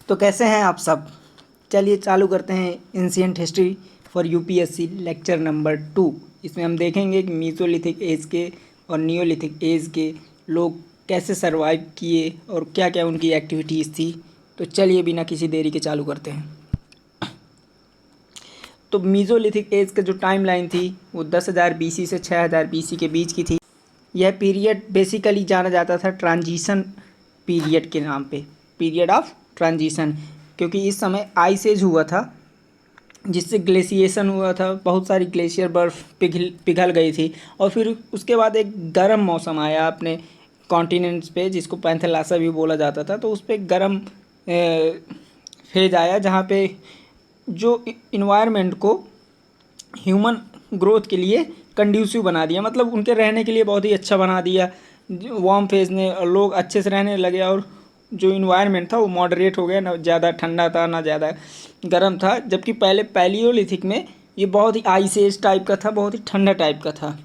तो कैसे हैं आप सब। चलिए चालू करते हैं ancient history for UPSC lecture number 2। इसमें हम देखेंगे कि मीसोलिथिक एज के और नियोलिथिक एज के लोग कैसे सरवाइव किए और क्या क्या उनकी एक्टिविटीज़ थी। तो चलिए बिना किसी देरी के चालू करते हैं। तो मीसोलिथिक एज का जो टाइम लाइन थी वो 10,000 बीसी से 6,000 बीसी के बीच की थी। यह पीरियड बेसिकली जाना जाता था ट्रांजिशन पीरियड के नाम पे, पीरियड ऑफ ट्रांजिशन, क्योंकि इस समय आइस एज हुआ था जिससे ग्लेशिएशन हुआ था, बहुत सारी ग्लेशियर बर्फ़ पिघल गई थी और फिर उसके बाद एक गर्म मौसम आया अपने कॉन्टिनेंट्स पे जिसको पैंथेलासा भी बोला जाता था। तो उस पर गर्म फेज आया जहाँ पे जो इन्वायरमेंट को ह्यूमन ग्रोथ के लिए कंड्यूसिव बना दिया, मतलब उनके रहने के लिए बहुत ही अच्छा बना दिया। वार्म फेज ने लोग अच्छे से रहने लगे और जो इन्वायरमेंट था वो मॉडरेट हो गया, ना ज़्यादा ठंडा था ना ज़्यादा गर्म था। जबकि पहले पैलियोलिथिक में ये बहुत ही आइस एज टाइप का था, बहुत ही ठंडा टाइप का था।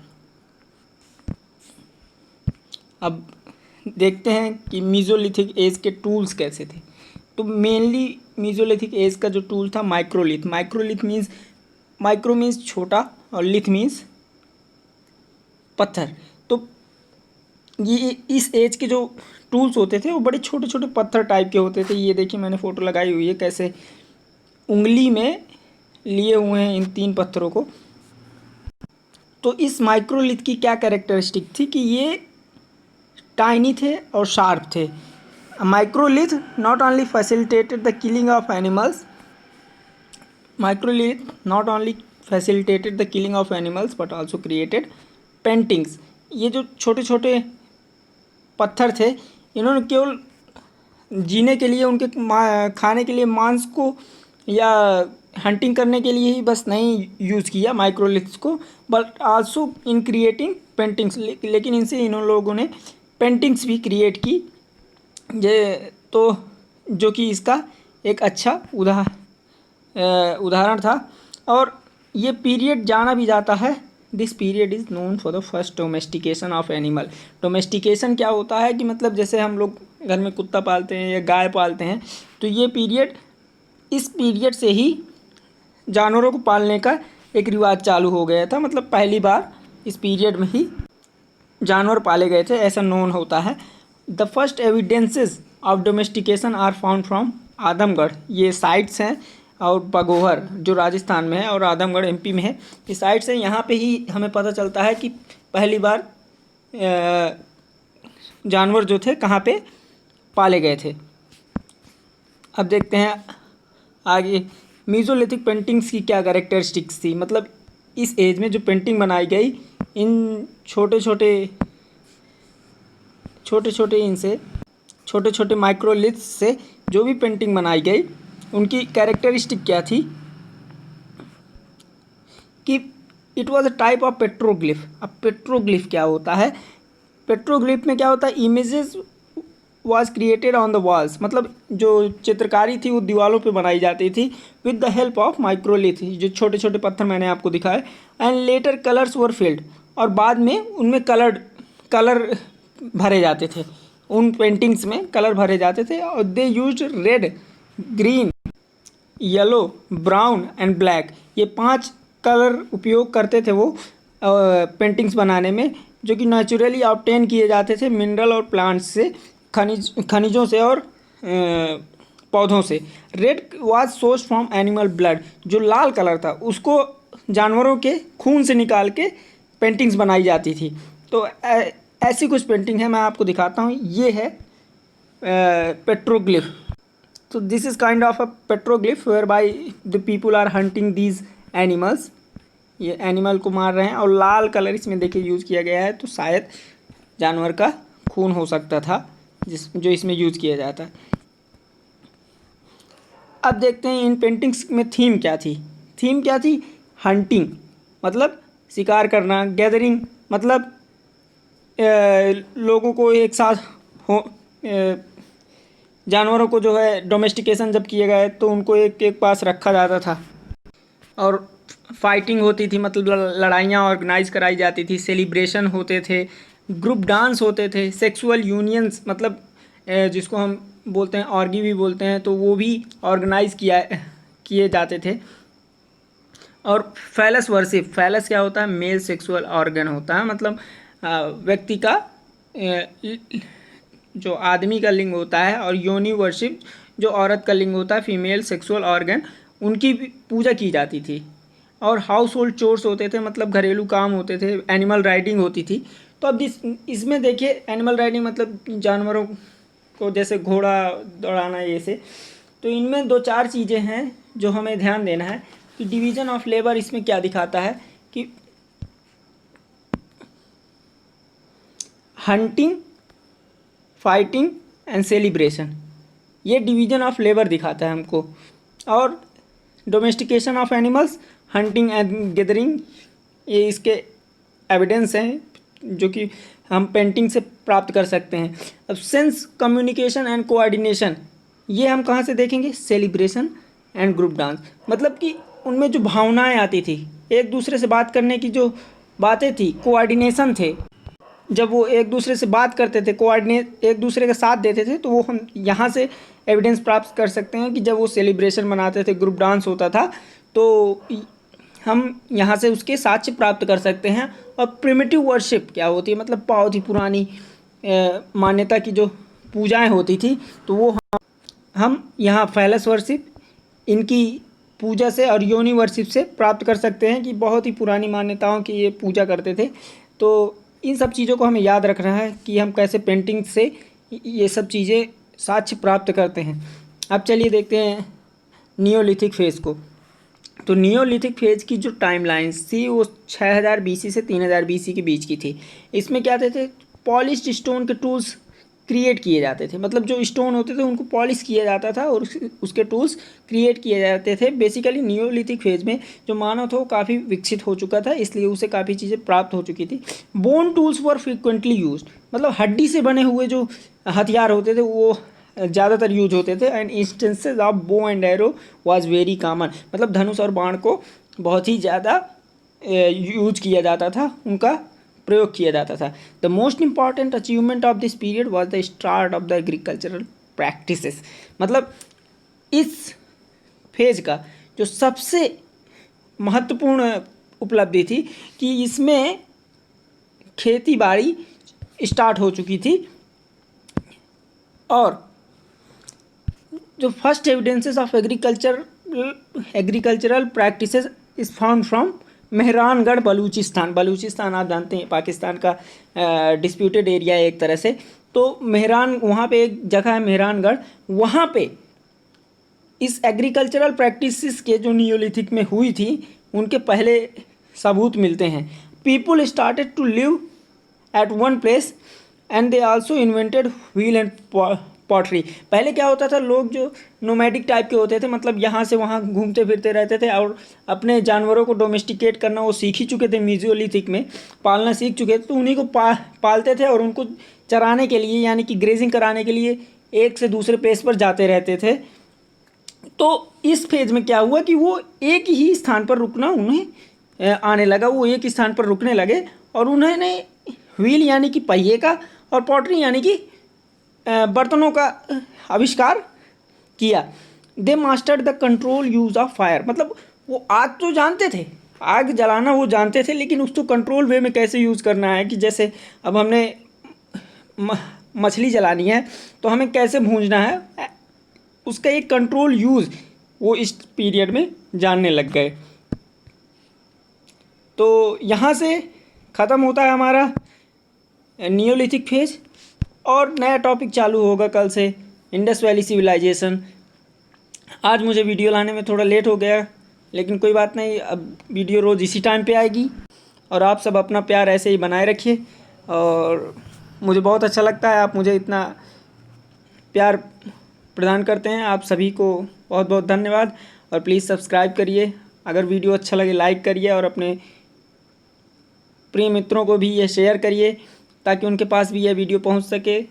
अब देखते हैं कि मीसोलिथिक एज के टूल्स कैसे थे। तो मेनली मीसोलिथिक एज का जो टूल था microlith. Microlith means, micro means छोटा और लिथ मीन्स पत्थर। तो ये इस एज के जो टूल्स होते थे वो बड़े छोटे छोटे पत्थर टाइप के होते थे। ये देखिए मैंने फ़ोटो लगाई हुई है, कैसे उंगली में लिए हुए हैं इन 3 पत्थरों को। तो इस माइक्रोलिथ की क्या कैरेक्टरिस्टिक थी कि ये टाइनी थे और शार्प थे। Microlith not only facilitated the killing of animals, microlith not only facilitated the killing of animals but also created paintings. ये जो छोटे छोटे पत्थर थे इन्होंने केवल जीने के लिए, उनके खाने के लिए मांस को या हंटिंग करने के लिए ही बस नहीं यूज़ किया माइक्रोलिथ्स को, but also in creating paintings. लेकिन इनसे इन लोगों ने पेंटिंग्स भी क्रिएट की, ये तो जो कि इसका एक अच्छा उदाहरण था। और ये पीरियड जाना भी जाता है, this period is known for the first domestication of animal. Domestication क्या होता है कि मतलब जैसे हम लोग घर में कुत्ता पालते हैं या गाय पालते हैं, तो ये पीरियड, इस पीरियड से ही जानवरों को पालने का एक रिवाज चालू हो गया था। मतलब पहली बार इस पीरियड में ही जानवर पाले गए थे, ऐसा नोन होता है। The first evidences of domestication are found from Adamgarh. ये साइट्स हैं, और बगोहर जो राजस्थान में है और आदमगढ़ एमपी में है, ये साइट्स हैं। यहाँ पे ही हमें पता चलता है कि पहली बार जानवर जो थे कहाँ पे पाले गए थे। अब देखते हैं आगे मीसोलिथिक पेंटिंग्स की क्या कैरेक्टरिस्टिक्स थी। मतलब इस एज में जो पेंटिंग बनाई गई, इन छोटे छोटे माइक्रोलिथ्स से जो भी पेंटिंग बनाई गई उनकी कैरेक्टरिस्टिक क्या थी कि it was a type of petroglyph. अब पेट्रोग्लिफ क्या होता है? पेट्रोग्लिफ में क्या होता है, images was created on the walls. मतलब जो चित्रकारी थी वो दीवारों पे बनाई जाती थी with the help of microlith, जो छोटे छोटे पत्थर मैंने आपको दिखाए। And later colours were field, और बाद में उनमें कलर भरे जाते थे, उन पेंटिंग्स में कलर भरे जाते थे। और they used red, green, yellow, brown and black, ये 5 कलर उपयोग करते थे वो पेंटिंग्स बनाने में, जो कि नेचुरली ऑब्टेन किए जाते थे मिनरल और प्लांट्स से, खनिजों से और पौधों से। Red was source from animal blood, जो लाल कलर था उसको जानवरों के खून से निकाल के पेंटिंग्स बनाई जाती थी। तो ऐसी कुछ पेंटिंग है, मैं आपको दिखाता हूँ। ये है पेट्रोग्लिफ। तो this is kind of a petroglyph whereby the people are hunting these animals. ये एनिमल को मार रहे हैं और लाल कलर इसमें देखिए यूज़ किया गया है, तो शायद जानवर का खून हो सकता था जो इसमें यूज़ किया जाता है। अब देखते हैं इन पेंटिंग्स में थीम क्या थी। थीम क्या थी? हंटिंग, मतलब शिकार करना। गैदरिंग, मतलब लोगों को एक साथ हो, जानवरों को जो है डोमेस्टिकेशन जब किए गए तो उनको एक एक पास रखा जाता था। और फाइटिंग होती थी, मतलब लड़ाइयाँ ऑर्गेनाइज कराई जाती थी, सेलिब्रेशन होते थे, ग्रुप डांस होते थे, सेक्सुअल यूनियंस, मतलब जिसको हम बोलते हैं, ऑर्गी भी बोलते हैं, तो वो भी ऑर्गेनाइज किए जाते थे। और फैलस वर्शिप, फैलस क्या होता है? मेल सेक्सुअल ऑर्गन होता है, मतलब व्यक्ति का जो आदमी का लिंग होता है, और योनि वर्शिप जो औरत का लिंग होता है, फीमेल सेक्सुअल ऑर्गन, उनकी भी पूजा की जाती थी। और हाउस होल्ड चोर्स होते थे, मतलब घरेलू काम होते थे। एनिमल राइडिंग होती थी। तो अब इसमें देखिए, एनिमल राइडिंग मतलब जानवरों को जैसे घोड़ा दौड़ाना, ये से। तो इनमें दो चार चीज़ें हैं जो हमें ध्यान देना है कि डिवीज़न ऑफ लेबर इसमें क्या दिखाता है कि हंटिंग, फाइटिंग एंड सेलिब्रेशन, ये डिवीज़न ऑफ लेबर दिखाता है हमको। और domestication of animals, hunting and gathering, ये इसके एविडेंस हैं जो कि हम पेंटिंग से प्राप्त कर सकते हैं। अब सेंस कम्युनिकेशन एंड कोऑर्डिनेशन, ये हम कहाँ से देखेंगे? सेलिब्रेशन एंड ग्रुप डांस, मतलब कि उनमें जो भावनाएं आती थी, एक दूसरे से बात करने की जो बातें थी, कोऑर्डिनेशन थे। जब वो एक दूसरे से बात करते थे, कोऑर्डिनेट एक दूसरे का साथ देते थे, तो वो हम यहाँ से एविडेंस प्राप्त कर सकते हैं कि जब वो सेलिब्रेशन मनाते थे, ग्रुप डांस होता था, तो हम यहाँ से उसके साक्ष्य प्राप्त कर सकते हैं। और प्रिमिटिव वर्शिप क्या होती है? मतलब बहुत ही पुरानी मान्यता की जो पूजाएं होती थी, तो वो हम यहाँ फैलस वर्शिप, इनकी पूजा से और योनि वर्शिप से प्राप्त कर सकते हैं कि बहुत ही पुरानी मान्यताओं की ये पूजा करते थे। तो इन सब चीज़ों को हमें याद रखना है कि हम कैसे पेंटिंग से ये सब चीज़ें साक्ष्य प्राप्त करते हैं। अब चलिए देखते हैं नियोलिथिक फेज़ को। तो नियोलिथिक फेज़ की जो टाइमलाइंस थी वो 6000 बीसी से 3000 बीसी के बीच की थी। इसमें क्या थे? पॉलिश्ड स्टोन के टूल्स क्रिएट किए जाते थे, मतलब जो स्टोन होते थे उनको पॉलिश किया जाता था और उसके टूल्स क्रिएट किए जाते थे। बेसिकली नियोलिथिक फेज़ में जो मानव था वो काफ़ी विकसित हो चुका था, इसलिए उसे काफ़ी चीज़ें प्राप्त हो चुकी थी। बोन टूल्स वर फ्रिक्वेंटली यूज्ड, मतलब हड्डी से बने हुए जो हथियार होते थे वो ज़्यादातर यूज होते थे। And instances of bow and arrow was very common, मतलब धनुष और बाण को बहुत ही ज़्यादा यूज किया जाता था, उनका प्रयोग किया जाता था। The most important achievement of this period was the start of the agricultural practices, मतलब इस फेज का जो सबसे महत्वपूर्ण उपलब्धि थी कि इसमें खेती बाड़ी स्टार्ट हो चुकी थी। और जो first evidences of agricultural practices is found from Mehrangarh, Balochistan. Balochistan आप जानते हैं पाकिस्तान का डिस्प्यूटेड एरिया है एक तरह से। तो वहाँ पे एक जगह है मेहरानगढ़, वहाँ पे इस एग्रीकल्चरल प्रैक्टिसेस के जो नियोलिथिक में हुई थी उनके पहले सबूत मिलते हैं। People started to live at one place and they also invented wheel and pottery. पहले क्या होता था, लोग जो नोमैडिक टाइप के होते थे, मतलब यहाँ से वहाँ घूमते फिरते रहते थे और अपने जानवरों को डोमेस्टिकेट करना वो सीख ही चुके थे, मीजोलिथिक में पालना सीख चुके थे, तो उन्हीं को पालते थे और उनको चराने के लिए यानी कि ग्रेजिंग कराने के लिए एक से दूसरे प्लेस पर जाते रहते थे। तो इस फेज में क्या हुआ कि वो एक ही स्थान पर रुकना उन्हें आने लगा, वो एक स्थान पर रुकने लगे और उन्होंने व्हील यानी कि पहिए का और पॉटरी यानी कि बर्तनों का आविष्कार किया। They mastered the control use of fire, मतलब वो आग तो जानते थे, आग जलाना वो जानते थे, लेकिन उसको कंट्रोल वे में कैसे यूज़ करना है कि जैसे अब हमने मछली जलानी है तो हमें कैसे भूंजना है, उसका एक कंट्रोल यूज़ वो इस पीरियड में जानने लग गए। तो यहाँ से ख़त्म होता है हमारा नियोलिथिक फेज और नया टॉपिक चालू होगा कल से, इंडस वैली सिविलाइजेशन। आज मुझे वीडियो लाने में थोड़ा लेट हो गया, लेकिन कोई बात नहीं, अब वीडियो रोज़ इसी टाइम पे आएगी। और आप सब अपना प्यार ऐसे ही बनाए रखिए और मुझे बहुत अच्छा लगता है आप मुझे इतना प्यार प्रदान करते हैं। आप सभी को बहुत बहुत धन्यवाद और प्लीज़ सब्सक्राइब करिए, अगर वीडियो अच्छा लगे लाइक करिए और अपने प्रिय मित्रों को भी ये शेयर करिए ताकि उनके पास भी यह वीडियो पहुंच सके। मैं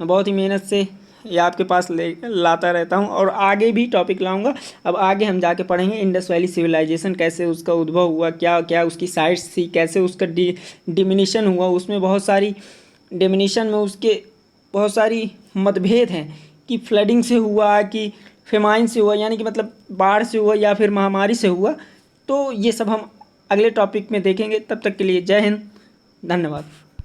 बहुत ही मेहनत से ये आपके पास लाता रहता हूं और आगे भी टॉपिक लाऊंगा। अब आगे हम जाके पढ़ेंगे इंडस वैली सिविलाइजेशन, कैसे उसका उद्भव हुआ, क्या क्या उसकी साइट्स थी, कैसे उसका डिमिनिशन हुआ, उसमें बहुत सारी डिमिनिशन में उसके बहुत सारी मतभेद हैं कि फ्लडिंग से हुआ कि फेमाइन से हुआ, यानी कि मतलब बाढ़ से हुआ या फिर महामारी से हुआ। तो ये सब हम अगले टॉपिक में देखेंगे। तब तक के लिए जय हिंद, धन्यवाद।